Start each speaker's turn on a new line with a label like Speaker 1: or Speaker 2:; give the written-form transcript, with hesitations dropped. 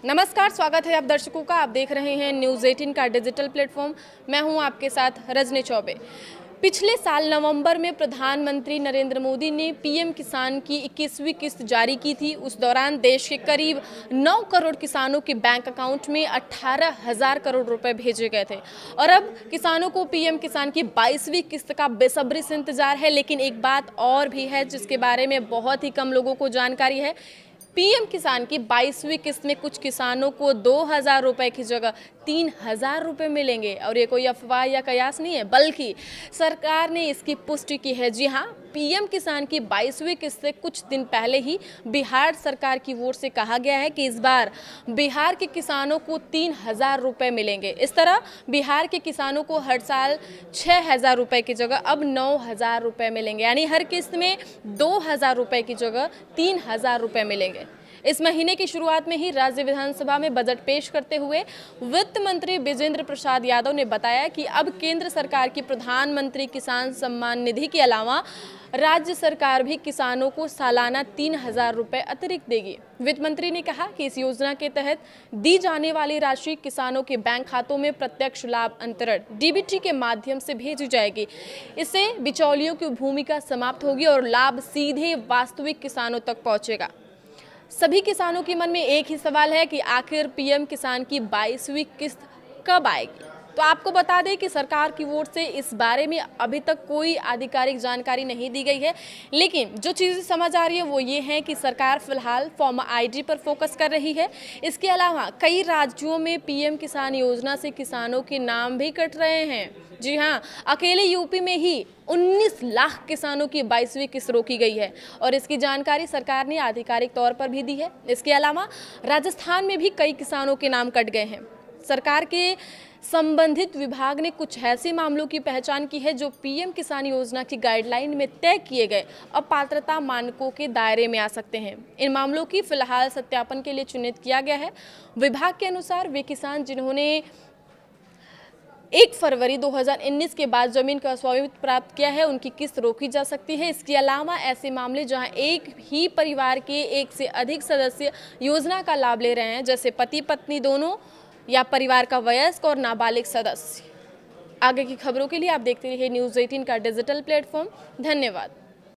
Speaker 1: नमस्कार, स्वागत है आप दर्शकों का। आप देख रहे हैं न्यूज़ 18 का डिजिटल प्लेटफॉर्म। मैं हूं आपके साथ रजनी चौबे। पिछले साल नवंबर में प्रधानमंत्री नरेंद्र मोदी ने पीएम किसान की 21वीं किस्त जारी की थी। उस दौरान देश के करीब 9 करोड़ किसानों के बैंक अकाउंट में 18,000 करोड़ रुपए भेजे गए थे। और अब किसानों को पीएम किसान की 22वीं किस्त का बेसब्री से इंतजार है। लेकिन एक बात और भी है जिसके बारे में बहुत ही कम लोगों को जानकारी है। पीएम किसान की 22वीं किस्त में कुछ किसानों को 2,000 रुपए की जगह 3,000 रुपए मिलेंगे। और ये कोई अफवाह या कयास नहीं है, बल्कि सरकार ने इसकी पुष्टि की है। जी हाँ, पीएम किसान की 22वीं किस्त से कुछ दिन पहले ही बिहार सरकार की ओर से कहा गया है कि इस बार बिहार के किसानों को 3,000 रुपए मिलेंगे। इस तरह बिहार के किसानों को हर साल 6,000 रुपए की जगह अब 9,000 रुपए मिलेंगे, यानी हर किस्त में 2,000 रुपए की जगह 3,000 रुपए मिलेंगे। इस महीने की शुरुआत में ही राज्य विधानसभा में बजट पेश करते हुए वित्त मंत्री विजेंद्र प्रसाद यादव ने बताया कि अब केंद्र सरकार की प्रधानमंत्री किसान सम्मान निधि के अलावा राज्य सरकार भी किसानों को सालाना 3,000 रुपए अतिरिक्त देगी। वित्त मंत्री ने कहा कि इस योजना के तहत दी जाने वाली राशि किसानों के बैंक खातों में प्रत्यक्ष लाभ अंतरण डीबीटी के माध्यम से भेजी जाएगी। इससे बिचौलियों की भूमिका समाप्त होगी और लाभ सीधे वास्तविक किसानों तक पहुंचेगा। सभी किसानों के मन में एक ही सवाल है कि आखिर पीएम किसान की 22वीं किस्त कब आएगी। तो आपको बता दें कि सरकार की ओर से इस बारे में अभी तक कोई आधिकारिक जानकारी नहीं दी गई है। लेकिन जो चीज़ें समझ आ रही है वो ये है कि सरकार फिलहाल फॉर्म आईडी पर फोकस कर रही है। इसके अलावा कई राज्यों में पीएम किसान योजना से किसानों के नाम भी कट रहे हैं। जी हाँ, अकेले यूपी में ही 19 लाख किसानों की 22वीं किस्त रोकी गई है और इसकी जानकारी सरकार ने आधिकारिक तौर पर भी दी है। इसके अलावा राजस्थान में भी कई किसानों के नाम कट गए हैं। सरकार के संबंधित विभाग ने कुछ ऐसे मामलों की पहचान की है जो पीएम किसान योजना की गाइडलाइन में तय किए गए अपात्रता मानकों के दायरे में आ सकते हैं। इन मामलों की फिलहाल सत्यापन के लिए चिन्हित किया गया है। विभाग के अनुसार वे किसान जिन्होंने 1 फरवरी 2019 के बाद जमीन का स्वामित्व प्राप्त किया है उनकी किस्त रोकी जा सकती है। इसके अलावा ऐसे मामले जहां एक ही परिवार के एक से अधिक सदस्य योजना का लाभ ले रहे हैं, जैसे पति पत्नी दोनों या परिवार का वयस्क और नाबालिग सदस्य। आगे की खबरों के लिए आप देखते रहिए न्यूज़ 18 का डिजिटल प्लेटफॉर्म। धन्यवाद।